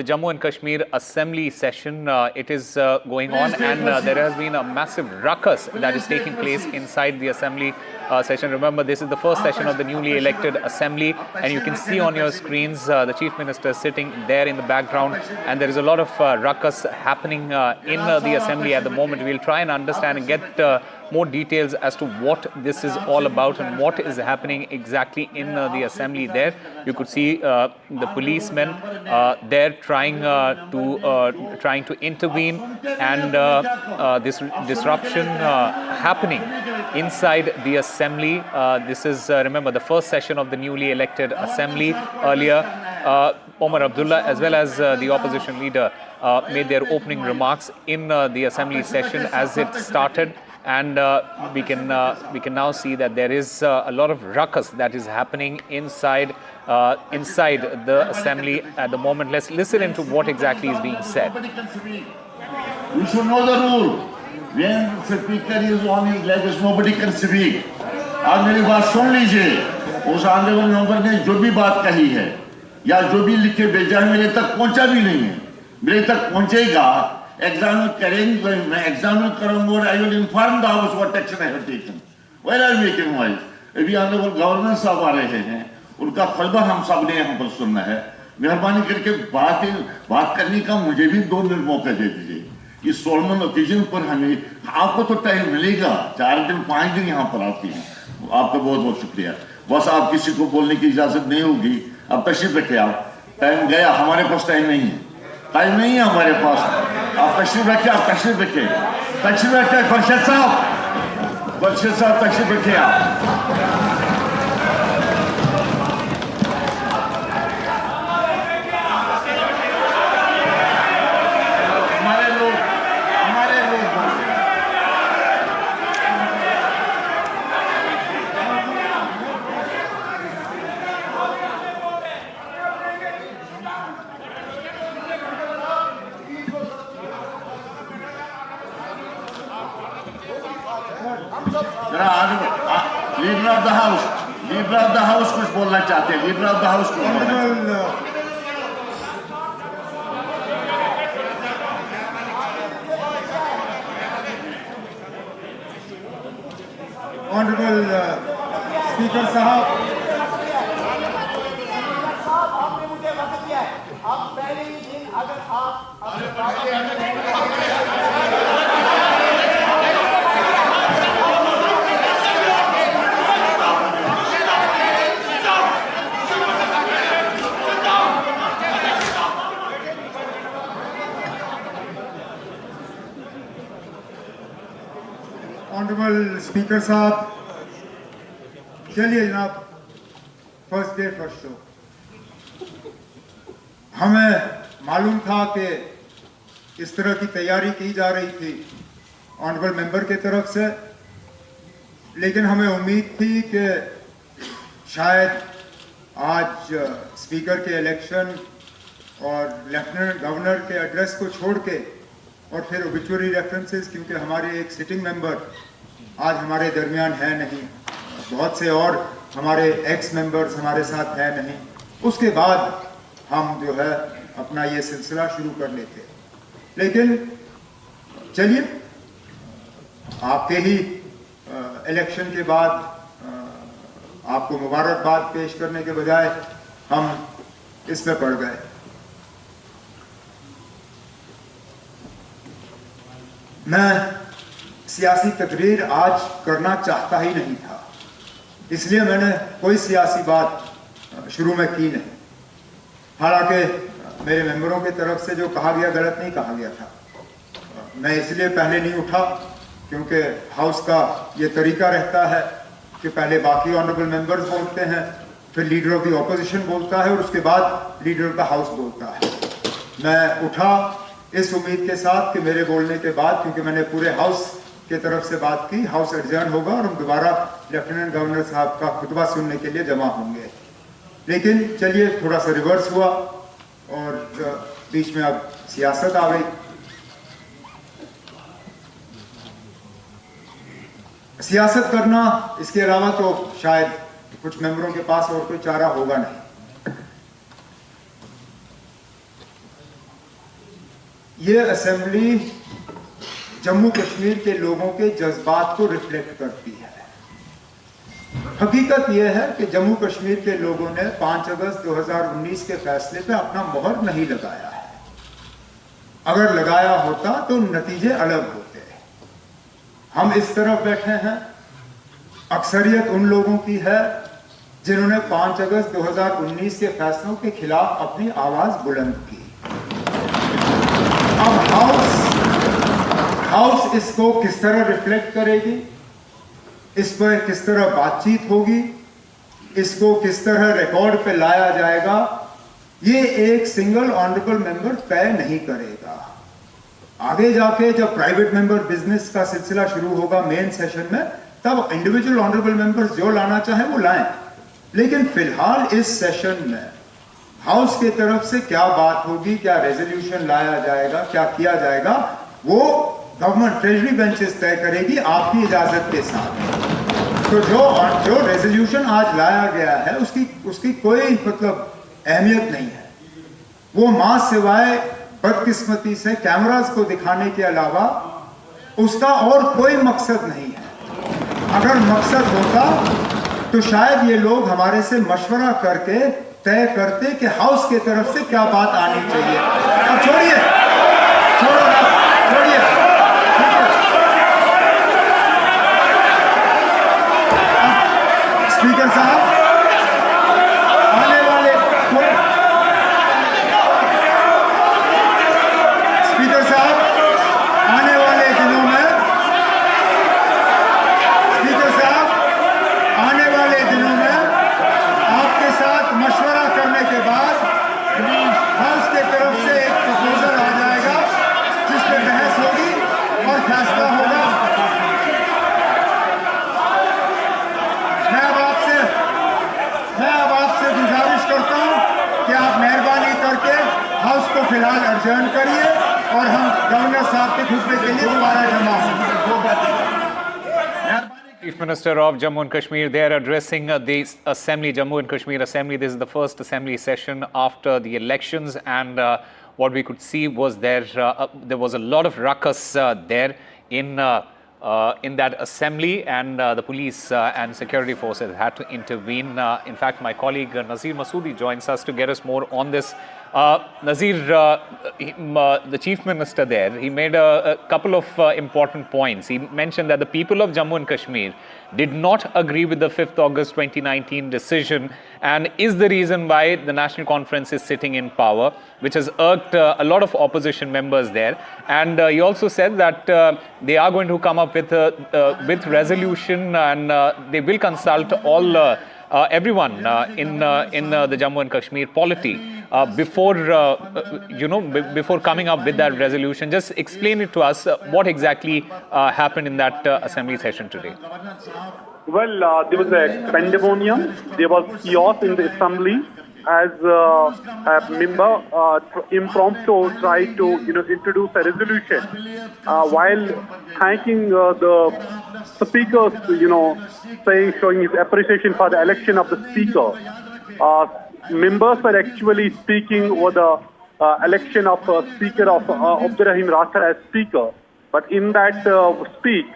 The Jammu and Kashmir Assembly session, it is going on, and there has been a massive ruckus that is taking place inside the Assembly session. Remember, this is the first session of the newly elected Assembly, and you can see on your screens the Chief Minister sitting there in the background, and there is a lot of ruckus happening in the Assembly at the moment. We'll try and understand and get more details as to what this is all about and what is happening exactly in the Assembly there. You could see the policemen there trying to intervene, and this disruption happening inside the Assembly. This is, remember, the first session of the newly elected Assembly. Earlier, Omar, Abdullah, as well as the opposition leader made their opening remarks in the Assembly session as it started. And we can now see that there is a lot of ruckus that is happening inside the Assembly at the moment. Let's listen into what exactly is being said. You should know the rule. When the speaker is on his legs, nobody can speak. आज मेरी बात सुन लीजिए. उस honourable member ने जो भी बात कही है या जो भी लिख के भेजा है मेरे तक पहुंचा भी नहीं है. मेरे तक पहुंचेगा. Examine करेंगे, मैं examine करूँगा और I will inform the House what action I have taken. Where are you making noise? अभी ऑनरेबल गवर्नर साहब आ रहे हैं, उनका फलबा हम सब ने यहाँ पर सुनना है. मेहरबानी करके बात करने का मुझे भी 2 मिनट मौका दे दीजिए. कि सोलमन ओकेजन पर हमें आपको तो टाइम मिलेगा, 4 दिन 5 दिन यहाँ पर आती हैं. आपका बहुत बहुत शुक्रिया. बस आप किसी को बोलने की इजाजत नहीं होगी. अब तशरीफ रखे आप. टाइम गया, हमारे पास टाइम नहीं है. टाइम नहीं है हमारे पास. आप तशरीफ रखिए, आप तशरीफ रखिए. तशरीफ रखिए खुर्शीद साहब. खुर्शीद साहब तशरीफ रखिए आप. लीडर ऑफ द हाउस कुछ बोलना चाहते हैं. लीडर ऑफ द हाउस को ऑनरेबल स्पीकर साहब, आपने मुझे वक्त दिया है. आप पहले ही दिन अगर आप ऑनरेबल स्पीकर साहब, चलिए जनाब, फर्स्ट डे फर्स्ट शो. हमें मालूम था कि इस तरह की तैयारी की जा रही थी ऑनरेबल मेंबर के तरफ से, लेकिन हमें उम्मीद थी कि शायद आज स्पीकर के इलेक्शन और लेफ्टिनेंट गवर्नर के एड्रेस को छोड़ के और फिर ओबिचुअरी रेफरेंसेस, क्योंकि हमारे एक सिटिंग मेंबर आज हमारे दरमियान है नहीं, बहुत से और हमारे एक्स मेंबर्स हमारे साथ है नहीं, उसके बाद हम जो है अपना ये सिलसिला शुरू कर लेते. लेकिन चलिए, आपके ही इलेक्शन के बाद आपको मुबारकबाद पेश करने के बजाय हम इसमें पड़ गए. मैं सियासी तकरीर आज करना चाहता ही नहीं था, इसलिए मैंने कोई सियासी बात शुरू में की नहीं. हालांकि मेरे मेंबरों की तरफ से जो कहा गया गलत नहीं कहा गया था. मैं इसलिए पहले नहीं उठा क्योंकि हाउस का ये तरीका रहता है कि पहले बाकी ऑनरेबल मेंबर्स बोलते हैं, फिर लीडर ऑफ द ऑपोजिशन बोलता है और उसके बाद लीडर ऑफ द हाउस बोलता है. मैं उठा इस उम्मीद के साथ कि मेरे बोलने के बाद, क्योंकि मैंने पूरे हाउस के तरफ से बात की, हाउस एडजर्न होगा और हम दोबारा लेफ्टिनेंट गवर्नर साहब का खुतबा सुनने के लिए जमा होंगे. लेकिन चलिए, थोड़ा सा रिवर्स हुआ और बीच में अब सियासत आ गई. सियासत करना, इसके अलावा तो शायद कुछ मेंबरों के पास और कोई चारा होगा नहीं। ये असेंबली जम्मू कश्मीर के लोगों के जज्बात को रिफ्लेक्ट करती है। हकीकत यह है कि जम्मू कश्मीर के लोगों ने 5 अगस्त 2019 के फैसले पे अपना मोहर नहीं लगाया है। अगर लगाया होता तो नतीजे अलग होते। हम इस तरफ बैठे हैं, अक्सरियत उन लोगों की है जिन्होंने 5 अगस्त 2019 के फैसलों के खिलाफ अपनी आवाज बुलंद की। अब हाउस इसको किस तरह रिफ्लेक्ट करेगी, इस पर किस तरह बातचीत होगी, इसको किस तरह रिकॉर्ड पे लाया जाएगा, ये एक सिंगल ऑनरेबल मेंबर तय नहीं करेगा। आगे जाके जब प्राइवेट मेंबर बिजनेस का सिलसिला शुरू होगा मेन सेशन में, तब इंडिविजुअल ऑनरेबल मेंबर्स जो लाना चाहे वो लाएं। लेकिन फिलहाल इस सेशन में हाउस की तरफ से क्या बात होगी, क्या रेजोल्यूशन लाया जाएगा, क्या किया जाएगा, वो गवर्नमेंट ट्रेजरी बेंचेस तय करेगी आपकी इजाजत के साथ। तो जो रेजोल्यूशन आज लाया गया है उसकी कोई अहमियत नहीं है। वो मां सिवाय बदकिस्मती से कैमरास को दिखाने के अलावा उसका और कोई मकसद नहीं है। अगर मकसद होता तो शायद ये लोग हमारे से मशवरा करके तय करते कि हाउस की तरफ से क्या बात आनी चाहिए। अब छोड़िए, स्पीकर साहब आने वाले दिनों में आपके साथ मशवरा करने के बाद हाउस की तरफ से एक प्रपोजल आ जाएगा जिस पर बहस होगी और फैसला होगा। मैं अब आपसे गुजारिश करता हूं कि आप मेहरबानी करके हाउस को फिलहाल अर्जन करिए और हम गवर्नर साहब के खुतबे के लिए दोबारा जमा होंगे। Chief Minister of Jammu and Kashmir, they are addressing the Assembly, Jammu and Kashmir Assembly. This is the first Assembly session after the elections, and what we could see was there was a lot of ruckus there in that Assembly, and the police and security forces had to intervene. In fact, my colleague Nazir Masoodi joins us to get us more on this. Nazir, the Chief Minister there, he made a couple of important points. He mentioned that the people of Jammu and Kashmir did not agree with the 5th August 2019 decision, and is the reason why the National Conference is sitting in power, which has irked a lot of opposition members there. And he also said that they are going to come up with resolution, and they will consult all everyone in the Jammu and Kashmir polity before coming up with that resolution. Just explain it to us, what exactly happened in that assembly session today. Well, there was a pandemonium, there was chaos in the assembly as a member impromptu tried to introduce a resolution while thanking the speakers, showing his appreciation for the election of the speaker. Members were actually speaking over the election of Speaker of Abdullah as Speaker. But in that speech,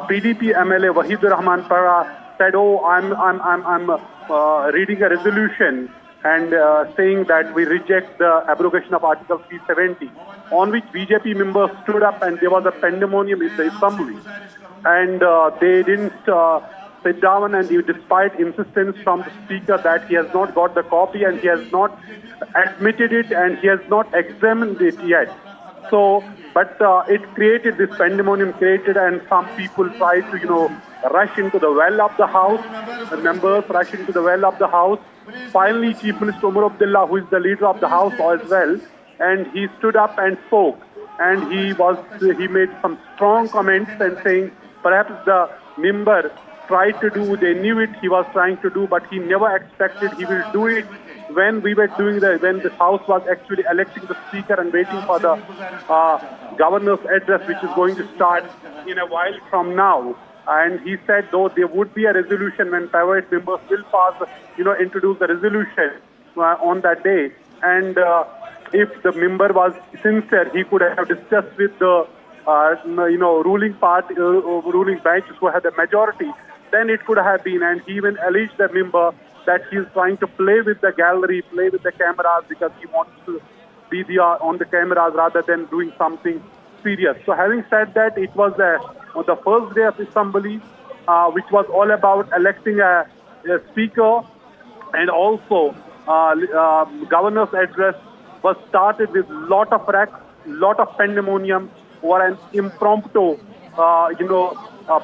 PDP MLA Wahid Parra said, "Oh, I'm reading a resolution and saying that we reject the abrogation of Article 370." On which BJP members stood up, and there was a pandemonium in the assembly, and they didn't sit down, and despite insistence from the speaker that he has not got the copy and he has not admitted it and he has not examined it yet. So, but it created this pandemonium and some people tried to, rush into the well of the house. The members rushed into the well of the house. Finally, Chief Minister Omar Abdullah, who is the leader of the house as well, and he stood up and spoke, and he made some strong comments and saying perhaps the member tried to do, they knew it, he was trying to do, but he never expected he will do it when we were doing when the house was actually electing the speaker and waiting for the governor's address, which is going to start in a while from now. And he said, though there would be a resolution when private members will pass, introduce the resolution on that day. And if the member was sincere, he could have discussed with the ruling party, ruling benches who had the majority. Then it could have been, and he even alleged the member that he is trying to play with the gallery, play with the cameras because he wants to be there on the cameras rather than doing something serious. So having said that, it was on the first day of assembly, which was all about electing a speaker, and also governor's address was started with lot of racks, lot of pandemonium, or an impromptu,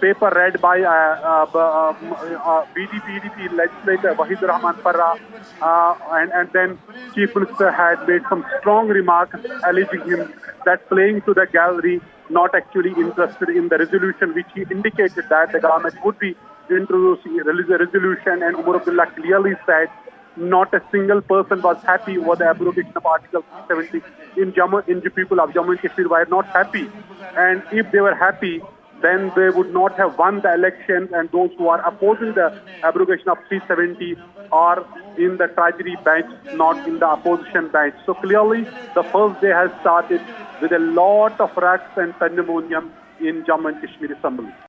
paper read by PDP legislator Wahid Parra, and then Chief Minister had made some strong remarks alleging him that playing to the gallery, not actually interested in the resolution, which he indicated that the government would be introducing a resolution, and Umar Abdullah clearly said not a single person was happy over the abrogation of Article 370 in Jammu. The people of Jammu and Kashmir were not happy, and if they were happy, then they would not have won the elections, and those who are opposing the abrogation of 370 are in the treasury bench, not in the opposition bench. So clearly, the first day has started with a lot of racks and pandemonium in Jammu and Kashmir Assembly.